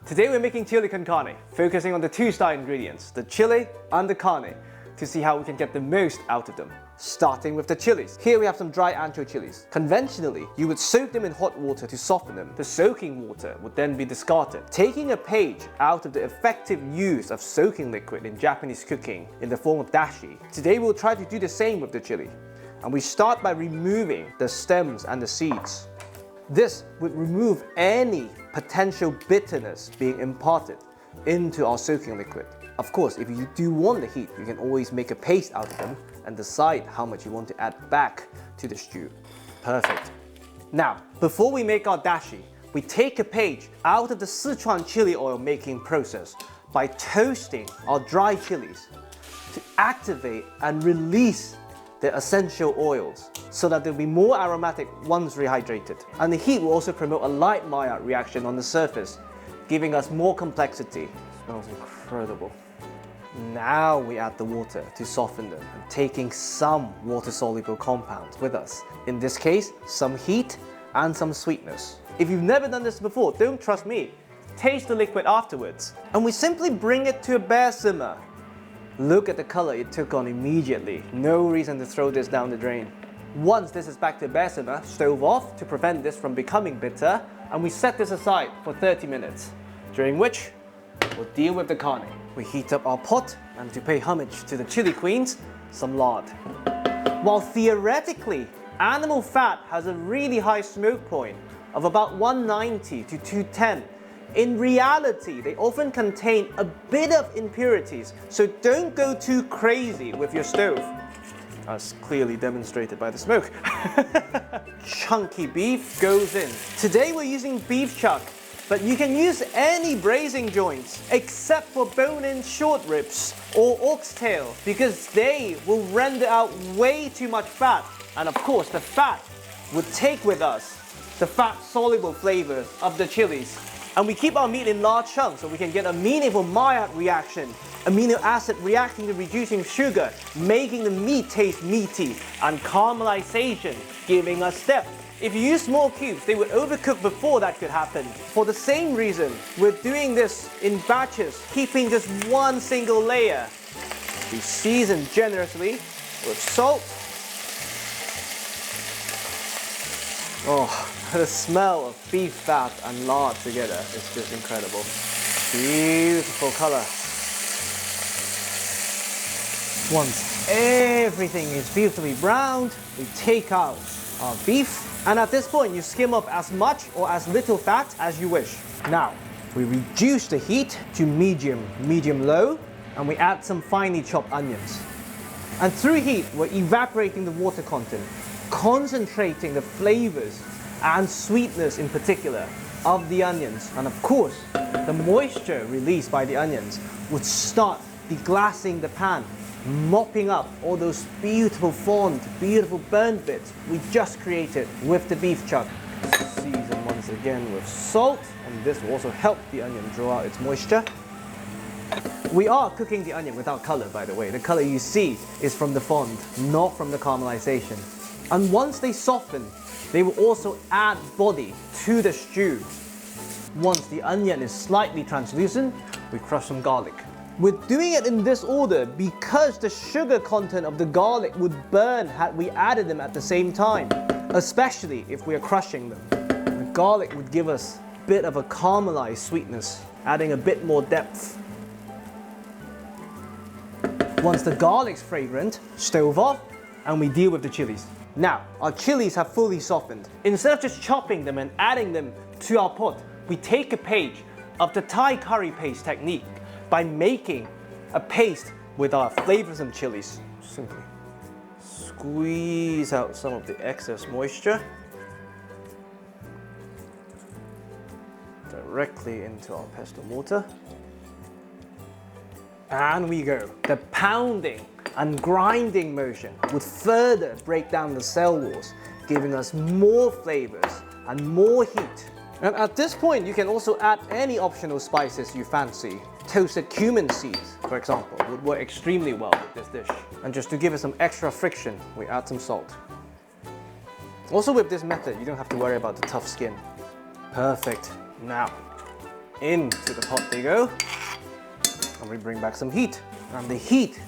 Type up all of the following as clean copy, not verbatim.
Today we're making chili con carne, focusing on the two star ingredients, the chili and the carne, to see how we can get the most out of them. Starting with the chilies. Here we have some dry ancho chilies. Conventionally, you would soak them in hot water to soften them. The soaking water would then be discarded. Taking a page out of the effective use of soaking liquid in Japanese cooking in the form of dashi, today we'll try to do the same with the chili. And we start by removing the stems and the seeds. This would remove any potential bitterness being imparted into our soaking liquid. Of course, if you do want the heat, you can always make a paste out of them and decide how much you want to add back to the stew. Perfect. Now, before we make our dashi, we take a page out of the Sichuan chili oil making process by toasting our dry chilies to activate and release the essential oils so that they'll be more aromatic once rehydrated. And the heat will also promote a light Maillard reaction on the surface, giving us more complexity. It smells incredible. Now we add the water to soften them, and taking some water-soluble compounds with us. In this case, some heat and some sweetness. If you've never done this before, don't trust me. Taste the liquid afterwards. And we simply bring it to a bare simmer. Look at the color it took on immediately. No reason to throw this down the drain. Once this is back to a bare simmer, stove off to prevent this from becoming bitter, and we set this aside for 30 minutes, during which we'll deal with the carne. We heat up our pot, and to pay homage to the chili queens, some lard. While theoretically, animal fat has a really high smoke point of about 190 to 210, in reality, they often contain a bit of impurities, so don't go too crazy with your stove, as clearly demonstrated by the smoke. Chunky beef goes in. Today we're using beef chuck, but you can use any braising joints except for bone-in short ribs or oxtail, because they will render out way too much fat. And of course, the fat would take with us the fat-soluble flavor of the chilies. And we keep our meat in large chunks so we can get a meaningful Maillard reaction, amino acid reacting to reducing sugar, making the meat taste meaty, and caramelization, giving us depth. If you use small cubes, they would overcook before that could happen. For the same reason, we're doing this in batches, keeping just one single layer. We season generously with salt. Oh, the smell of beef fat and lard together is just incredible. Beautiful color. Once everything is beautifully browned, we take out our beef. And at this point, you skim off as much or as little fat as you wish. Now, we reduce the heat to medium-low, and we add some finely chopped onions. And through heat, we're evaporating the water content, concentrating the flavors and sweetness in particular of the onions. And of course, the moisture released by the onions would start deglassing the pan, mopping up all those beautiful fond, beautiful burnt bits we just created with the beef chuck. Season once again with salt, and this will also help the onion draw out its moisture. We are cooking the onion without color, by the way. The color you see is from the fond, not from the caramelization. And once they soften, they will also add body to the stew. Once the onion is slightly translucent, we crush some garlic. We're doing it in this order because the sugar content of the garlic would burn had we added them at the same time, especially if we are crushing them. The garlic would give us a bit of a caramelized sweetness, adding a bit more depth. Once the garlic's fragrant, stove off, and we deal with the chilies. Now, our chilies have fully softened. Instead of just chopping them and adding them to our pot, we take a page of the Thai curry paste technique by making a paste with our flavors and chilies. Simply squeeze out some of the excess moisture directly into our pesto mortar. And we go. The pounding and grinding motion would further break down the cell walls, giving us more flavors and more heat. And at this point, you can also add any optional spices you fancy. Toasted cumin seeds, for example, would work extremely well with this dish. And just to give it some extra friction, we add some salt. Also with this method, you don't have to worry about the tough skin. Perfect. Now, Into the pot they go. And we bring back some heat. And the heat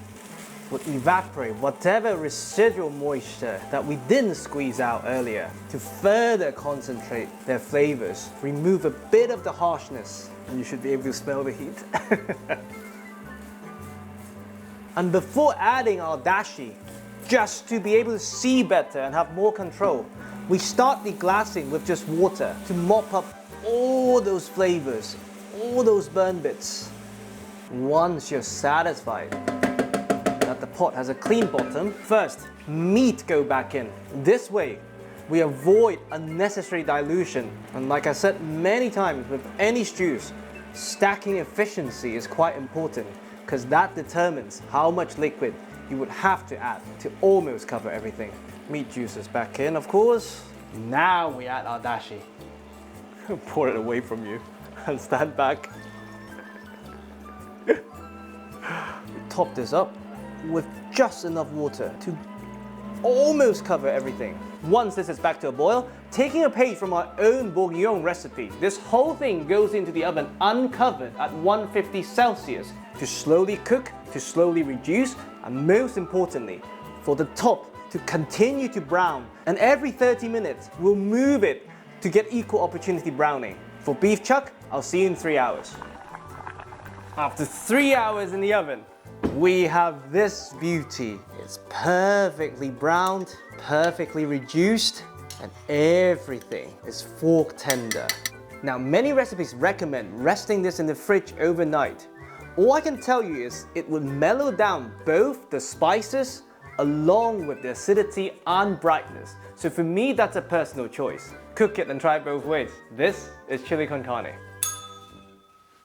would evaporate whatever residual moisture that we didn't squeeze out earlier to further concentrate their flavors, remove a bit of the harshness, and you should be able to smell the heat. And before adding our dashi, just to be able to see better and have more control, we start deglassing with just water to mop up all those flavors, all those burn bits. Once you're satisfied that the pot has a clean bottom, first, meat go back in. This way, we avoid unnecessary dilution. And like I said many times with any stews, stacking efficiency is quite important because that determines how much liquid you would have to add to almost cover everything. Meat juices back in, of course. Now we add our dashi. Pour it away from you and stand back. Top this up with just enough water to almost cover everything. Once this is back to a boil, taking a page from our own bourguignon recipe, this whole thing goes into the oven uncovered at 150 Celsius to slowly cook, to slowly reduce, and most importantly, for the top to continue to brown. And every 30 minutes, we'll move it to get equal opportunity browning. For beef chuck, I'll see you in 3 hours. After 3 hours in the oven, we have this beauty. It's perfectly browned, perfectly reduced, and everything is fork tender. Now, many recipes recommend resting this in the fridge overnight. All I can tell you is it will mellow down both the spices along with the acidity and brightness. So for me, that's a personal choice. Cook it and try it both ways. This is chili con carne.